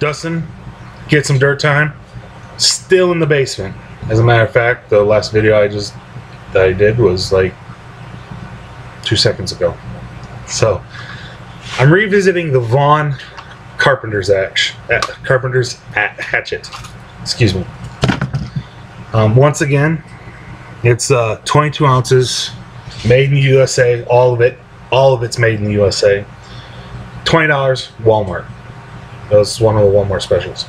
dusting, get some dirt time. Still in the basement. As a matter of fact, the last video that I did was like 2 seconds ago. So I'm revisiting the Vaughn carpenter's hatchet. Excuse me. Once again, it's 22 ounces, made in the USA. All of it's made in the USA. $20, Walmart. That was one of the Walmart specials.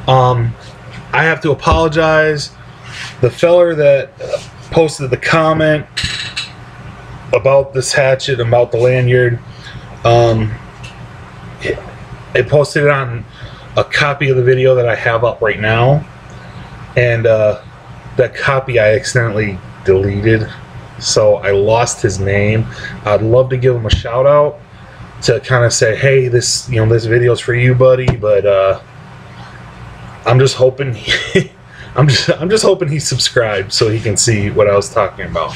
I have to apologize. The feller that posted the comment about this hatchet, about the lanyard, I posted it on a copy of the video that I have up right now, and that copy I accidentally deleted, so I lost his name. I'd love to give him a shout out to kind of say, hey, this video's for you, buddy, but I'm just hoping I'm just hoping he's subscribed so he can see what I was talking about.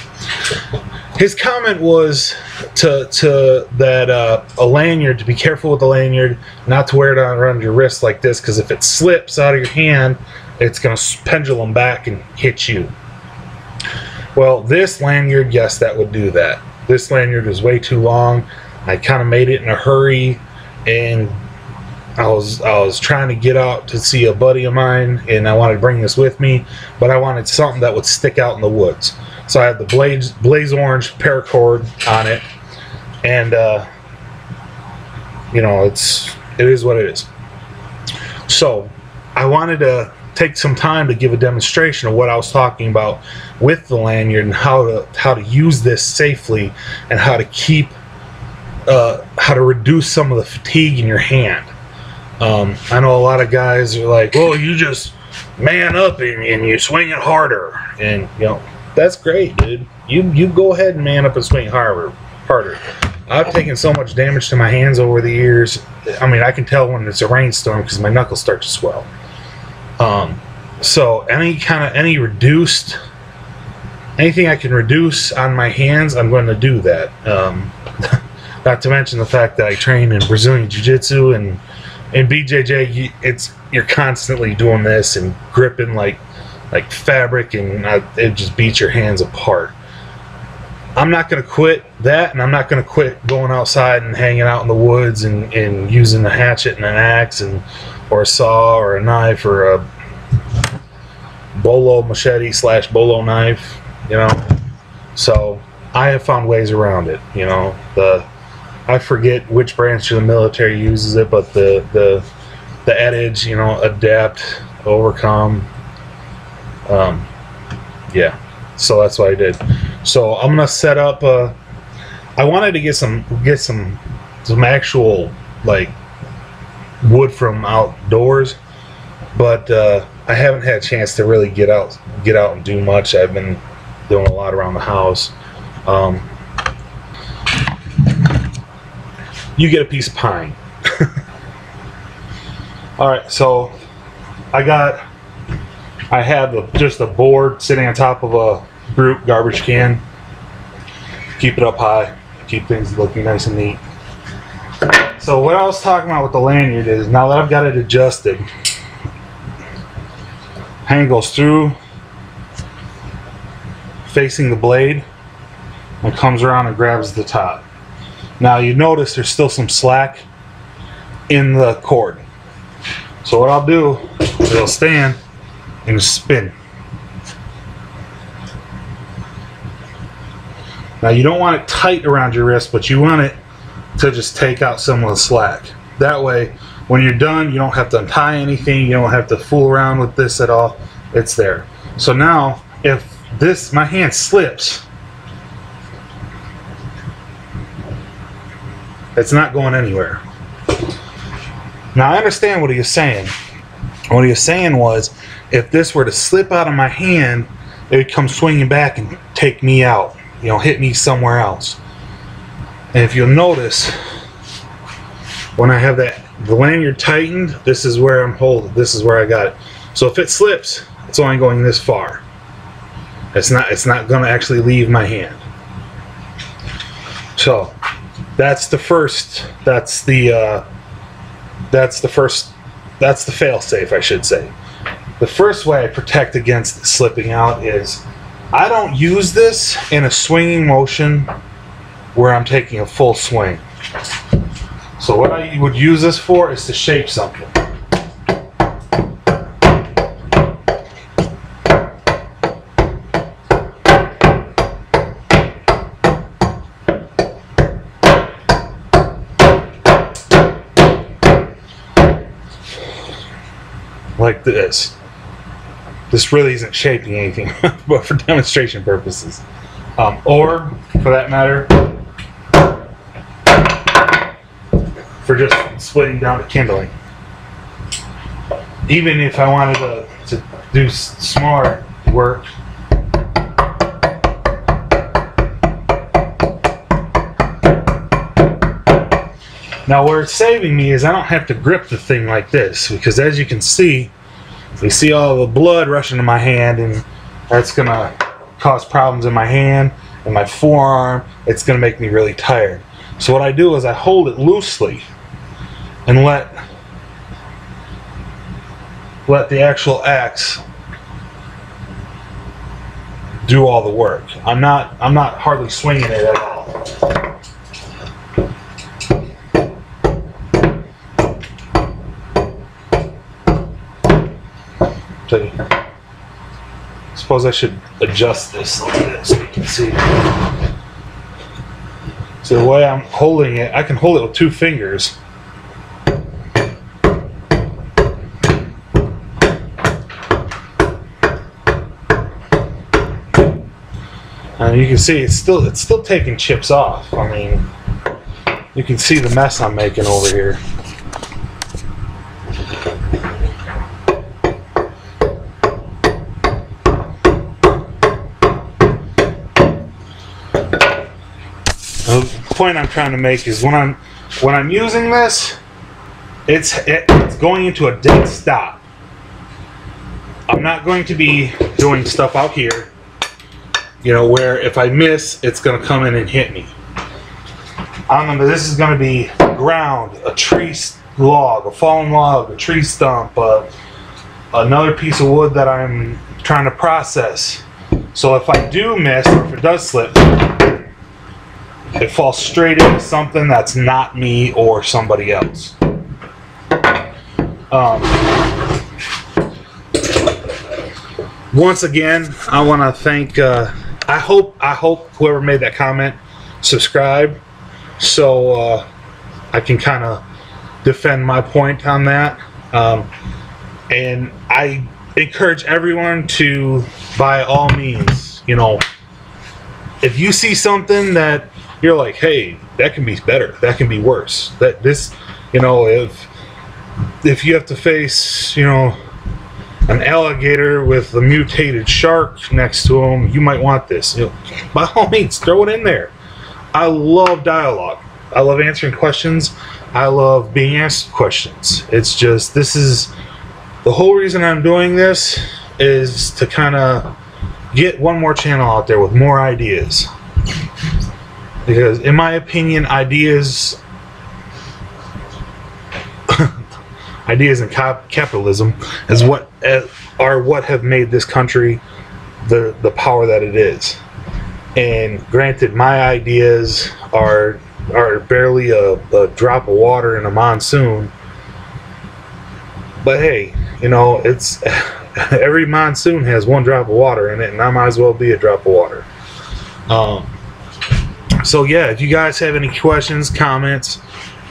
His comment was that a lanyard, to be careful with the lanyard, not to wear it around your wrist like this, because if it slips out of your hand, it's going to pendulum back and hit you. Well, this lanyard, yes, that would do that. This lanyard is way too long. I kind of made it in a hurry, and I was trying to get out to see a buddy of mine, and I wanted to bring this with me, but I wanted something that would stick out in the woods. So I had the blaze orange paracord on it, and you know, it is what it is. So I wanted to take some time to give a demonstration of what I was talking about with the lanyard, and how to use this safely, and how to reduce some of the fatigue in your hand. I know a lot of guys are like, well, you just man up and you swing it harder, and you know, that's great, dude. You go ahead and man up and swing harder. I've taken so much damage to my hands over the years. I mean, I can tell when it's a rainstorm because my knuckles start to swell. So anything I can reduce on my hands, I'm going to do that. Not to mention the fact that I train in Brazilian Jiu-Jitsu, and in BJJ, you're constantly doing this and gripping like fabric, and it just beats your hands apart. I'm not going to quit that, and I'm not going to quit going outside and hanging out in the woods and using a hatchet and an axe or a saw or a knife or a bolo machete / bolo knife, you know. So I have found ways around it, you know. I forget which branch of the military uses it, but the adage, you know, adapt, overcome. Yeah, so that's what I did. So I'm gonna set up. I wanted to get some actual like wood from outdoors, but I haven't had a chance to really get out and do much. I've been doing a lot around the house. You get a piece of pine. Alright, so I have just a board sitting on top of a group garbage can. Keep it up high, keep things looking nice and neat. So what I was talking about with the lanyard is, now that I've got it adjusted, hand goes through facing the blade and comes around and grabs the top. Now you notice there's still some slack in the cord. So what I'll do is I'll stand and spin. Now you don't want it tight around your wrist, but you want it to just take out some of the slack. That way, when you're done, you don't have to untie anything, you don't have to fool around with this at all. It's there. So now, if my hand slips, it's not going anywhere. Now I understand what he was saying. What he was saying was, if this were to slip out of my hand, it would come swinging back and take me out, you know, hit me somewhere else. And if you'll notice, when I have the lanyard tightened, this is where I'm holding, this is where I got it. So if it slips, it's only going this far. It's not going to actually leave my hand. So that's the first that's the fail-safe, I should say. The first way I protect against slipping out is I don't use this in a swinging motion where I'm taking a full swing. So what I would use this for is to shape something. Like this. This really isn't shaping anything, but for demonstration purposes. Or, for that matter, for just splitting down to kindling. Even if I wanted to do smaller work, now where it's saving me is I don't have to grip the thing like this, because as you can see, you see all the blood rushing to my hand, and that's going to cause problems in my hand and my forearm. It's going to make me really tired. So what I do is I hold it loosely and let the actual axe do all the work. I'm not hardly swinging it at all. I suppose I should adjust this a little bit so you can see. So the way I'm holding it, I can hold it with 2 fingers. And you can see it's still taking chips off. I mean, you can see the mess I'm making over here. The point I'm trying to make is when I'm using this, it's going into a dead stop. I'm not going to be doing stuff out here, you know, where if I miss, it's going to come in and hit me. This is going to be ground, a tree log, a fallen log, a tree stump, another piece of wood that I'm trying to process. So if I do miss, or if it does slip, it falls straight into something that's not me or somebody else. Once again, I want to thank. I hope whoever made that comment subscribe, so I can kind of defend my point on that. And I encourage everyone to, by all means, you know, if you see something that you're like, hey, that can be better, that can be worse, that this, you know, if you have to face, you know, an alligator with a mutated shark next to him, you might want this. You know, by all means, throw it in there. I love dialogue. I love answering questions. I love being asked questions. It's just, this is the whole reason I'm doing this, is to kind of get one more channel out there with more ideas. Because in my opinion, ideas in capitalism are what have made this country the power that it is. And granted, my ideas are barely a drop of water in a monsoon. But hey, you know, it's every monsoon has one drop of water in it, and I might as well be a drop of water. So yeah, if you guys have any questions, comments,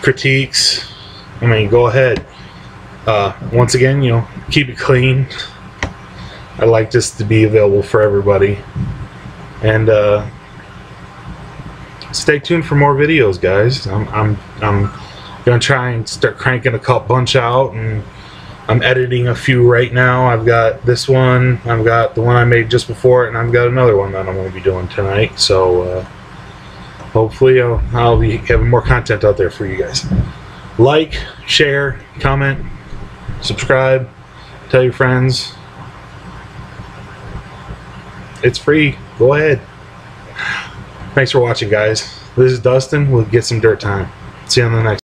critiques, I mean, go ahead. Once again, you know, keep it clean. I like this to be available for everybody. And stay tuned for more videos, guys. I'm gonna try and start cranking a bunch out, and I'm editing a few right now. I've got this one, I've got the one I made just before it, and I've got another one that I'm going to be doing tonight. So hopefully I'll be having more content out there for you guys. Like, share, comment, subscribe, tell your friends. It's free. Go ahead. Thanks for watching, guys. This is Dustin with Get Some Dirt Time. See you on the next one.